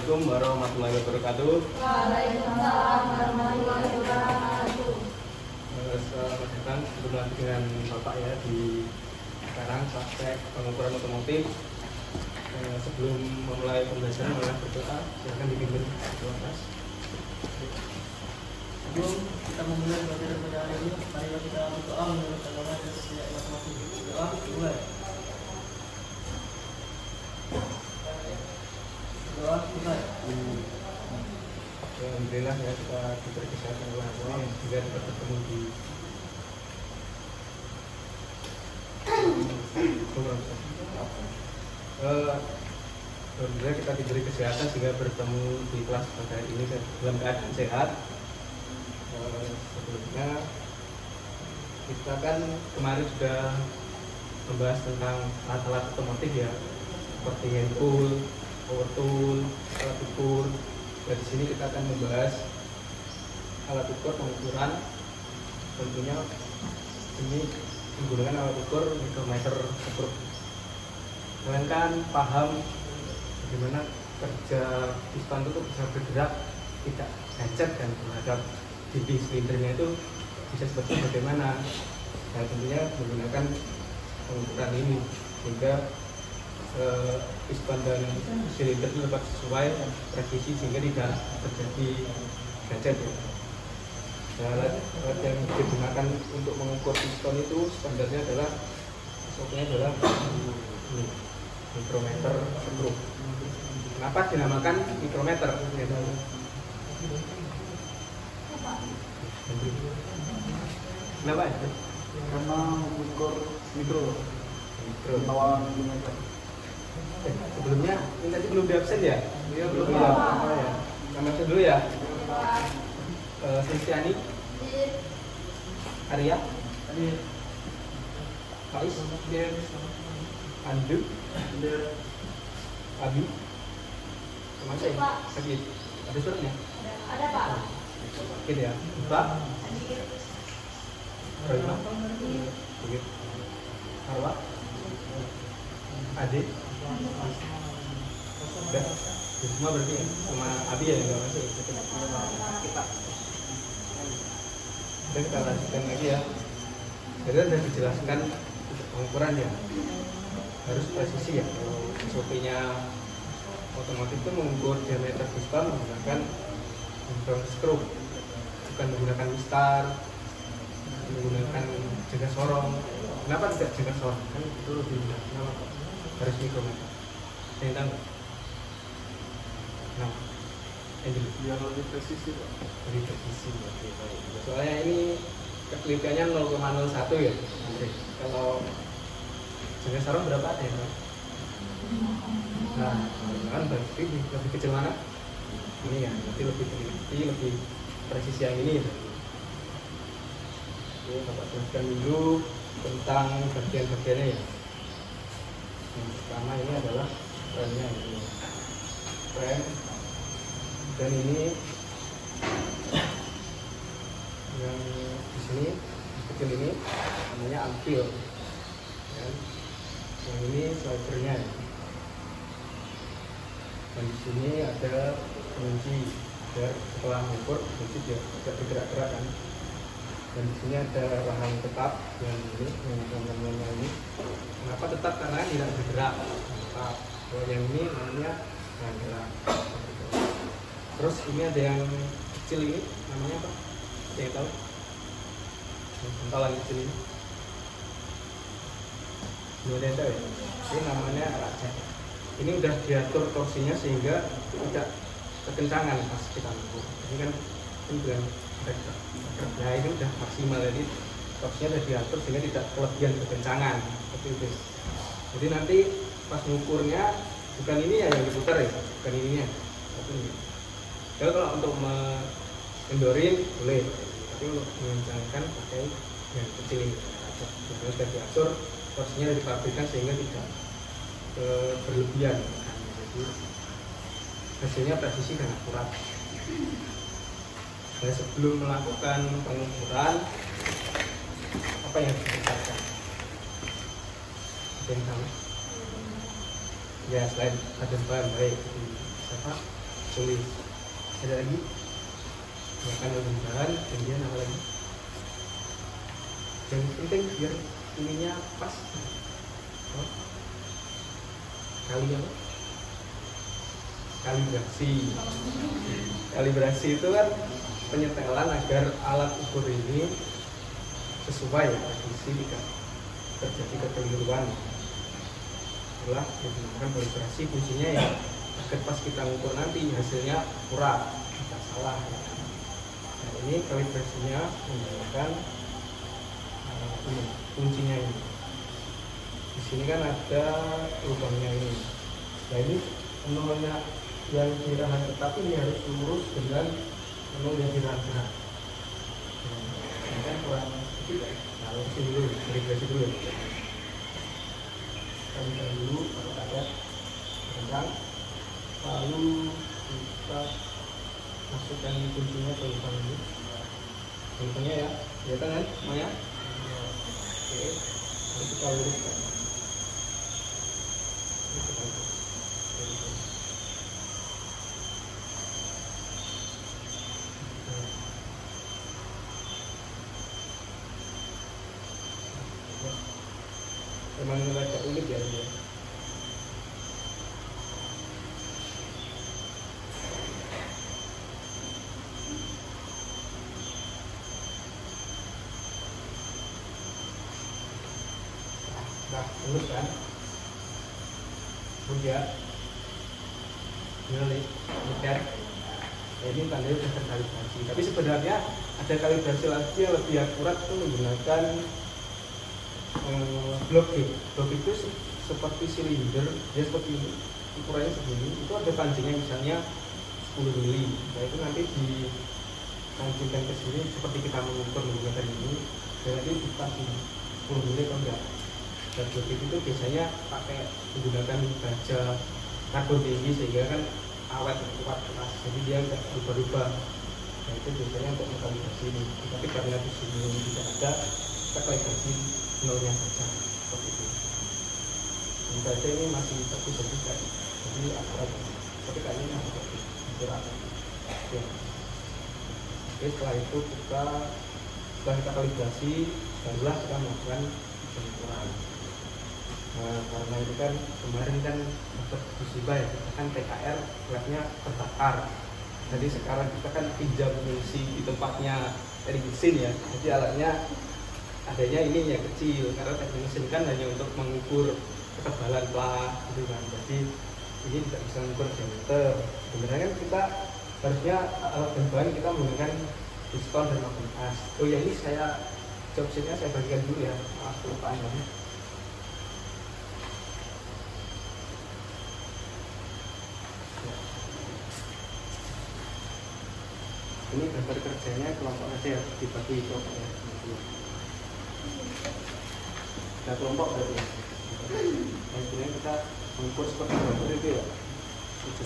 Assalamualaikum warahmatullahi wabarakatuh. Waalaikumsalam warahmatullahi wabarakatuh. Selamat datang berjumpa dengan Bapak ya di sekarang praktek pengukuran otomotif. Sebelum memulai pembelajaran, mohon berdoa. Silakan dipimpin doa atas. Sebelum kita memulai pelajaran pada hari ini, mari kita berdoa menurut agama dan sesuai masing-masing. Doa mulai. Doa mulai. Alhamdulillah ya, kita diberi kesehatan oleh Allah sehingga dapat bertemu di Alhamdulillah kita diberi kesehatan sehingga bertemu di kelas pada hari ini dalam keadaan sehat. Sebelumnya kita kan kemarin sudah membahas tentang alat-alat otomotif ya, seperti hand tool, power tool, alat ukur. Dari sini kita akan membahas alat ukur pengukuran. Tentunya ini menggunakan alat ukur mikrometer skrup. Kalian kan paham bagaimana kerja piston itu bisa bergerak tidak gancet dan terhadap dinding silindernya itu bisa seperti bagaimana. Nah, tentunya menggunakan pengukuran ini sehingga piston dan silinder itu dapat sesuai presisi sehingga tidak terjadi gancet ya. Nah, alat yang digunakan untuk mengukur piston itu standarnya adalah ini, mikrometer skrup. Kenapa dinamakan mikrometer? Kenapa itu? Karena mengukur mikro. Bawah milimeter. Sebelumnya ini tadi belum di absen ya? Iya belum ya. Nama saya dulu ya. Kristiani, Arya, Faiz, Andu, Abi, sama saya. Sakit. Ada suratnya? Ada Pak. Gitu ya. Pak. Roima. Begitu. Arwah. Adik. Udah. Semua berarti ya? Sama Abi ya nggak masuk. Kita. Dan kita lanjutkan lagi ya. Jadi sudah dijelaskan pengukuran ya. Harus presisi ya. SOP-nya otomotif itu mengukur diameter piston menggunakan mikrometer skrup, bukan menggunakan mistar, menggunakan jengkar sorong. Kenapa tidak jengkar sorong? Kan itu lebih kenapa kok harus mikrometer? Saya tahu. Nah, ini Biar lebih presisi Pak. lebih presisi. Oke, baik. Soalnya ini ketelitiannya 0,01 ya. Oke. Kalau jengkar sorong berapa ada ya? Nah, kan berarti lebih kecil mana? Ini ya, berarti lebih teliti, lebih presisi yang ini. Oke, Bapak jelaskan dulu tentang bagian-bagiannya ya. Yang pertama ini adalah remnya ini. Rem dan ini yang di sini kecil ini namanya ampil. Yang ini slidernya ya. Dan di sini ada kunci biar setelah mengukur kunci dia tidak bergerak-gerak kan. Dan di sini ada rahang tetap yang ini, yang namanya ini. Kenapa tetap? Karena tidak bergerak. Tetap. Kalau yang ini namanya bergerak. Terus ini ada yang kecil ini, namanya apa? Ada yang tahu? Yang pentalan kecil ini. Ini ada yang tahu ya? Ini namanya raja. Ini udah diatur torsinya sehingga tidak kekencangan pas kita mengukur. Ini kan bilang nah ini udah maksimal, jadi torsinya udah diatur sehingga tidak kelebihan kekencangan seperti itu. Jadi nanti pas mengukurnya bukan ini ya yang diputar ya, bukan ininya, tapi ini. Jadi kalau untuk mendorin boleh, tapi untuk mengencangkan pakai yang kecil ini. Jadi sudah diatur torsinya dari pabrikan sehingga tidak berlebihan. Jadi hasilnya presisi dan akurat. Dan sebelum melakukan pengukuran, apa yang dikerjakan? Ada yang sama? Ya, selain ada bahan baik. Siapa? tulis. Ada lagi makan bahan, kemudian apa lagi yang penting biar ininya pas. Kali apa? Kalibrasi itu kan penyetelan agar alat ukur ini sesuai posisi, tidak terjadi kekeliruan. Setelah digunakan kalibrasi, fungsinya ya agar pas kita ukur nanti hasilnya akurat, tidak salah. Nah, ini kalibrasinya menggunakan ini kuncinya ini. Di sini kan ada lubangnya ini. Nah ini nolnya yang dirahan tetap ini harus lurus dengan nol yang dirahan gerak. Ini kan kurang sedikit ya. Nah, lurusin dulu, kalibrasi dulu. Kita dulu kalau ada tentang, lalu kita masukkan kuncinya ke lubang ini. Lubangnya ya, kelihatan kan semuanya? Oke, lalu kita luruskan. Memang agak unik ya ini. Nah, lurus kan? Kemudian ini kan? Ini tandanya sudah terkalibrasi. Tapi sebenarnya ada kalibrasi lagi yang lebih akurat itu menggunakan blok G. Blok itu seperti silinder, dia seperti ini, ukurannya segini. Itu ada pancingnya misalnya 10 mili. Nah itu nanti dipancingkan ke sini seperti kita mengukur menggunakan ini. Dan nanti dipancing 10 mili atau enggak. Dan blok G itu biasanya pakai menggunakan baja karbon tinggi sehingga kan awet kuat keras. Jadi dia enggak berubah-ubah. Nah itu biasanya untuk mengkalibrasi ini. Tapi karena di sini tidak ada, kita kalibrasi nolnya saja seperti itu. Ini saja ini masih bagus-bagus kan. Jadi akurat. Tapi kayaknya masih bagus. Akurat. Ya. Oke, setelah itu setelah kita kalibrasi, barulah kita melakukan pengukuran. Nah, karena itu kan kemarin kan dapat musibah ya, kita kan TKR labnya terbakar. Jadi sekarang kita kan pinjam mengisi di tempatnya dari mesin ya. Jadi alatnya adanya ini yang kecil karena teknik mesin kan hanya untuk mengukur ketebalan plat gitu kan. Jadi ini tidak bisa mengukur diameter. Sebenarnya kan kita harusnya alat dan bahan kita menggunakan diskon dan magnet as. Oh ya ini saya job sheetnya saya bagikan dulu ya. Maaf kelupaan ya. Ini gambar kerjanya kelompok aja ya, dibagi kelompok ya. Ada kelompok berarti ya. Nah, sebenarnya kita mengukur seperti gambar itu ya. Itu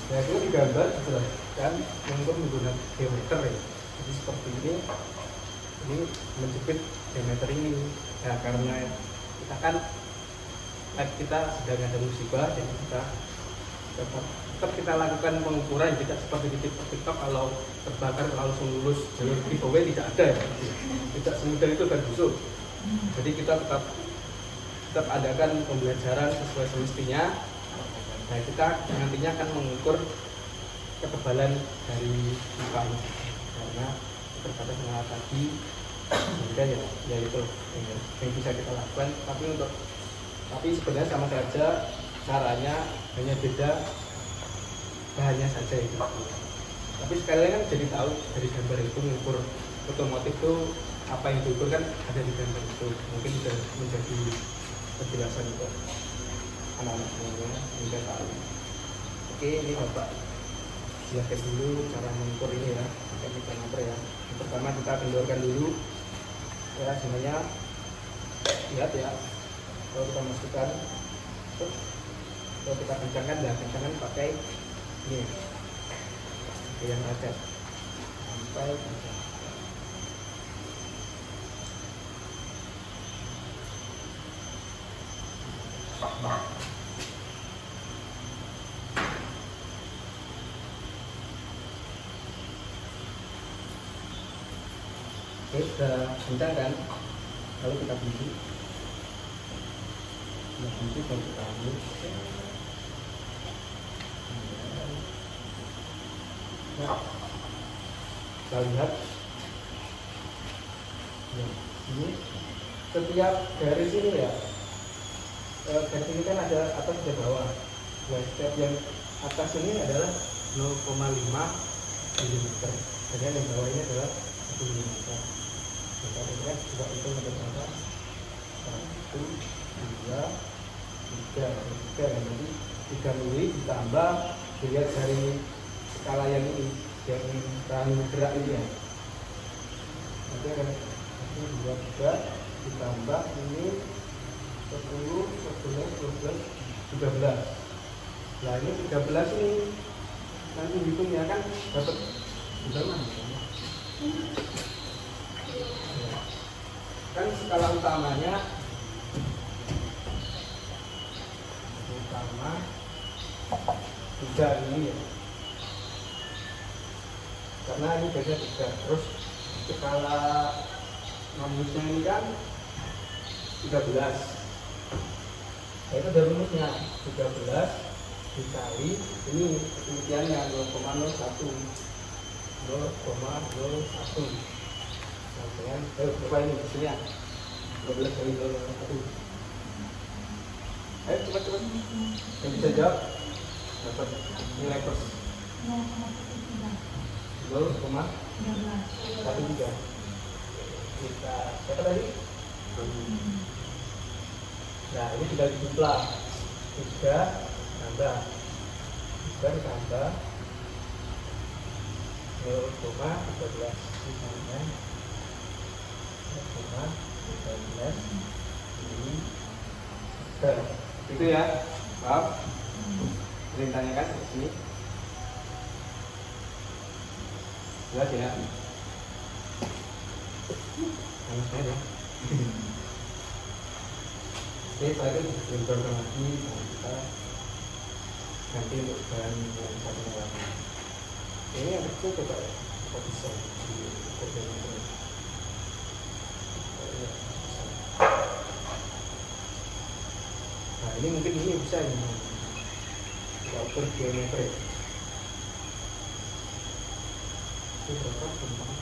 nah itu digambar kan mengukur menggunakan diameter ya. Jadi seperti ini menjepit diameter ini. Nah karena kita kan kita sedang ada musibah, jadi kita tetap kita lakukan pengukuran, tidak seperti di TikTok kalau terbakar langsung lulus jalur giveaway, tidak ada ya. Tidak semudah itu kan busuk. Jadi kita tetap adakan pembelajaran sesuai semestinya. Nah kita nantinya akan mengukur ketebalan dari muka ini karena terbatas dengan tadi sehingga ya itu yang bisa kita lakukan. Tapi sebenarnya sama saja, caranya hanya beda bahannya saja itu. Tapi sekali lagi kan jadi tahu dari gambar itu mengukur otomotif itu apa yang diukur kan ada di gambar itu. Mungkin sudah menjadi penjelasan untuk anak-anak semuanya hingga tahu. Oke, ini Bapak silakan dulu cara mengukur ini ya. Kita ngoper ya. Yang pertama kita kendorkan dulu ya, semuanya lihat ya. Kalau kita masukkan, kalau kita kencangkan, dan kencangkan pakai ini yang raket sampai kencang. Oke, sudah kencang kan? Lalu kita bunyi. Kita bunyi dan kita ambil. Nah, kita lihat. Ya, ini setiap garis ini ya, garis ini kan ada atas dan bawah. Nah, setiap yang atas ini adalah 0,5 mm. Dan yang bawah ini adalah 1 mm. Kita lihat juga itu berapa? 1, 2, 3, dan nanti 3 mili ditambah dilihat dari skala yang ini, yang rangka gerak ini ya. Nanti akan 1, 2, 3 ditambah ini 10, 11, 12, 13. Nah ini 13 ini nanti hitungnya kan dapat berapa? Kan skala utamanya utama 3 ini ya, karena ini biasanya 3. Terus skala rumusnya ini kan 13. Nah, itu ada rumusnya 13 dikali ini ketinggiannya 0,01. Dengan berapa ini hasilnya? 12 kali 0,1. Ayo cepat. Yang bisa jawab dapat nilai plus 0,13. Kita siapa tadi? Nah ini tinggal dijumlah 3 tambah 0,13 misalnya 0,13 ini itu ya, maaf sering tanyakan di sini jelas ya, harus ya. Oke, saya benturkan lagi dan kita ganti untuk bahan yang satu lagi. Ini yang kecil coba ya, kita bisa diukur dengan ini. Nah ini mungkin ini bisa ini kita ukur diameter ya. Ini berapa tentang?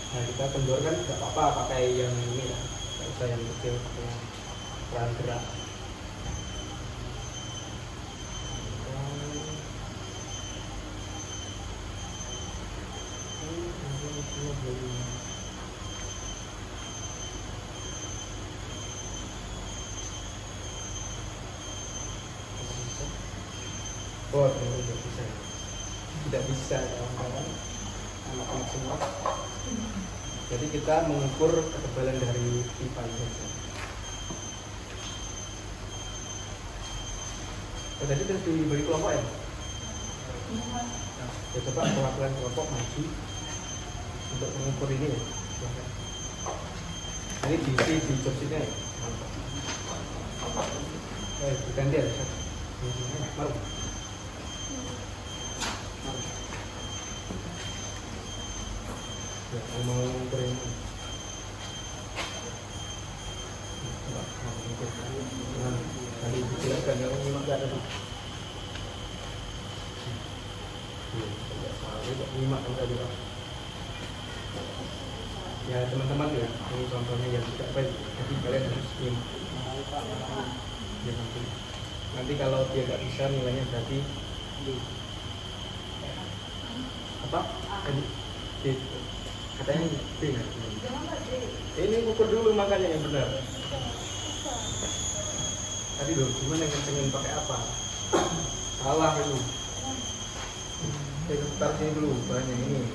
Nah kita kendorkan tidak apa-apa pakai yang ini ya, tidak usah yang kecil, pakai yang peran gerak. Oh, tidak bisa kawan-kawan, anak-anak semua. Jadi kita mengukur ketebalan dari pipa ini saja. Tadi sudah diberi kelompok ya? Ya, coba perwakilan kelompok maju untuk mengukur ini ya. Ini diisi di job sheet-nya ya? Diganti ya? Baru. Ya, mau mengukur ini. Tadi dijelaskan ya, memang tidak ada tuh. Tidak salah, tidak nyimak kan tadi. Ya teman-teman ya, ini contohnya yang tidak baik, jadi kalian harus nyimak. Ya, nanti kalau dia nggak bisa nilainya berarti apa? Katanya B nggak? Ini ukur dulu makanya yang benar. Tadi loh, gimana kencengin pakai apa? Salah itu. Saya putar sini dulu, bahannya ini.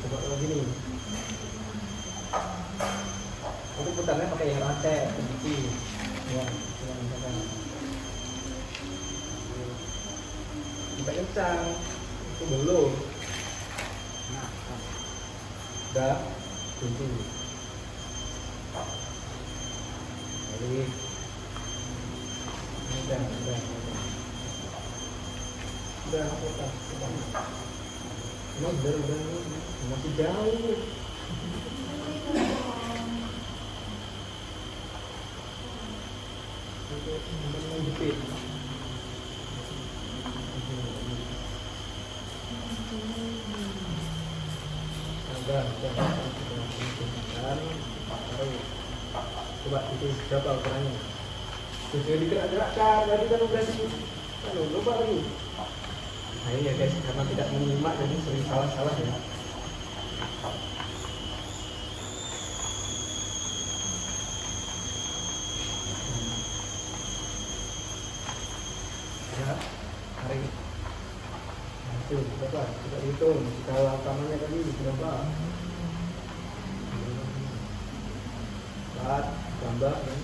Coba kalau gini. Untuk putarnya pakai yang rantai, sedikit. Ya, misalkan. Sampai kencang, itu belum. Udah, kunci. balik. Udah. Udah. Udah. Masih jauh. Menjepit. Udah. Coba itu berapa ukurannya? Jadi gerak-gerakkan, tadi kan udah di lupa lagi. Nah ini ya guys, karena tidak menyimak jadi sering salah-salah ya. Ya, hari nah, itu berapa? Kita hitung, skala utamanya tadi berapa? 4 tambah kan?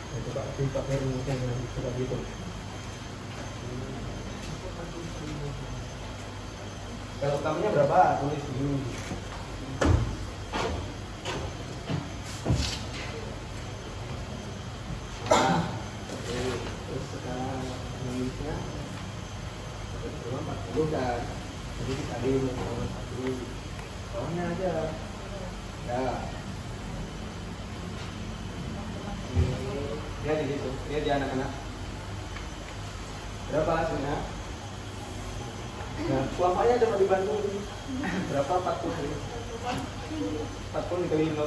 Nah, coba dipakai rumusnya nanti coba hitung. Skala utamanya berapa? Tulis dulu. Terus sekarang nulisnya 40 kan, jadi dikali 40 bawahnya aja ya. Dia di situ, dia anak-anak berapa hasilnya? Nah, kuapanya coba dibantu berapa? 40 dikali 0,01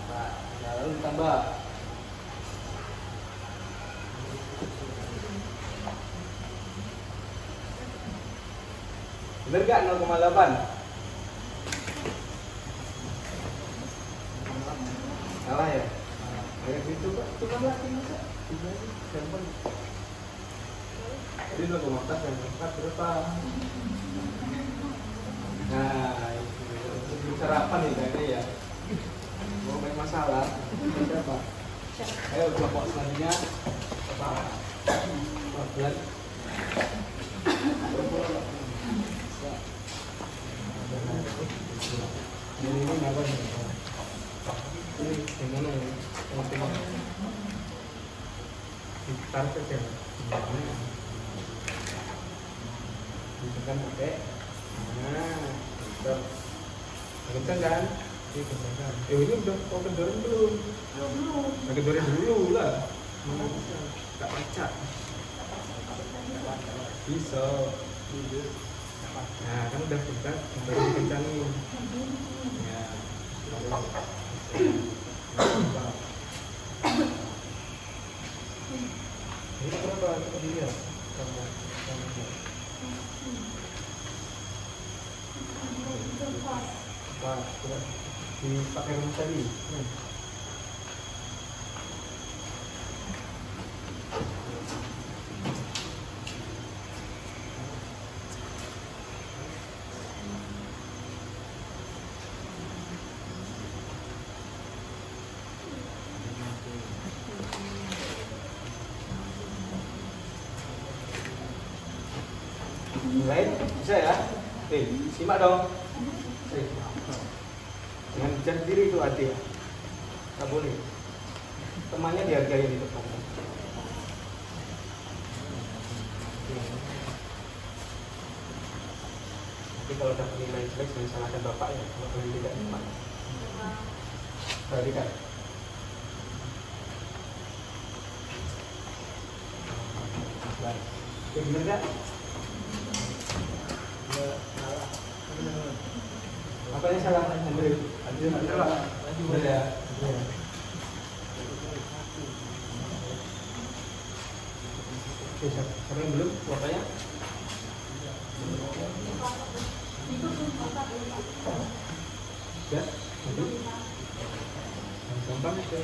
nah, lalu ditambah bener gak 0,8? Salah ya? Kayak gitu Pak, coba lagi masa gampang. Jadi 0,4 dan 4 berapa? Nah, itu sarapan nih kayaknya ya. Mau main masalah, berapa? Ayo kelompok selanjutnya apa? 14. Ini apa nih? Ini gimana ya? Ditarik saja. Ditekan pakai. Nah, betul. Kencang kan? Ini kencang. Ini udah mau kendorin belum? Belum. Kendorin dulu lah. Tak baca. Bisa. Nah, kan udah kencang, baru dikencangin. Ya. Ini berapa? Coba dilihat. Pak, coba dipakai rumus tadi. Lain bisa ya? Nih, simak dong. Jangan judge diri itu adil. Nggak boleh. Temannya dihargai di depan. Tapi kalau dapat nilai jelek, jangan salahkan bapak ya. Kalau kalian tidak teman. Perhatikan. Oke, bener nggak? Apanya salah? Adil ya. Oke, siapa yang belum? Kuotanya? Ya, itu gampang itu.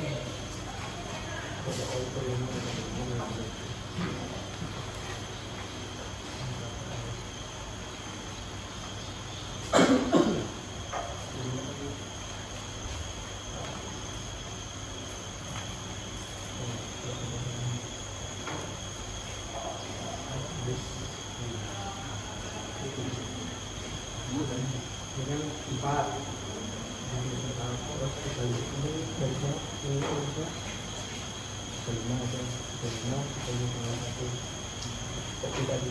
This kelima atau kelima kita ini dengan satu kopi tadi.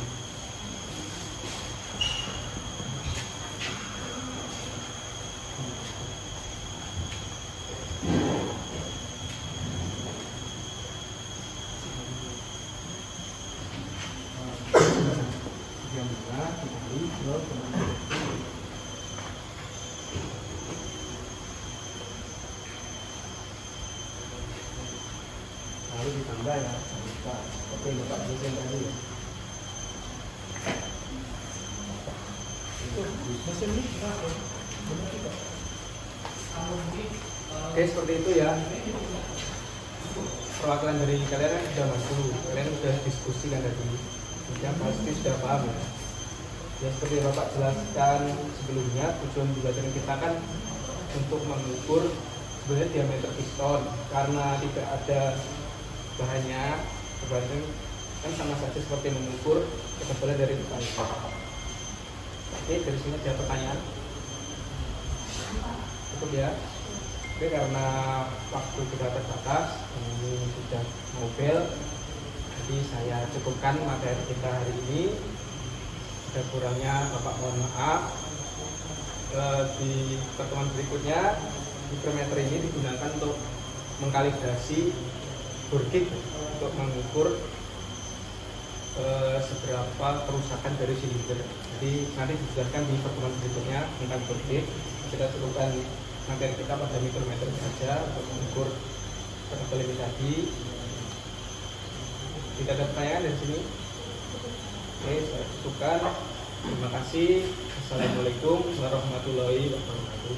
Yang mana dikali 0,1. Lalu ditambah ya, lupa. Oke, Bapak dosen tadi ya. Itu mesin ini berapa? Benar tidak? Oke, seperti itu ya. Perwakilan dari kalian kan sudah masuk, kalian sudah diskusi kan tadi. Yang pasti sudah paham ya. Ya seperti Bapak jelaskan sebelumnya, tujuan pembelajaran kita kan untuk mengukur sebenarnya diameter piston, karena tidak ada bahannya, sebenarnya kan sama saja seperti mengukur ketebalan dari pipa. Oke, dari sini ada pertanyaan? Cukup ya. Oke, karena waktu kita terbatas, ini sudah mobil, jadi saya cukupkan materi kita hari ini. Ada kurangnya Bapak mohon maaf. Di pertemuan berikutnya, micrometer ini digunakan untuk mengkalibrasi burkit untuk mengukur seberapa kerusakan dari silinder. Jadi nanti dijelaskan di pertemuan berikutnya tentang burkit. Kita cukupkan materi kita pada mikrometer saja untuk mengukur ketebalan ini tadi. Tidak ada pertanyaan dari sini? Oke, saya cukupkan. Terima kasih. Assalamualaikum warahmatullahi wabarakatuh.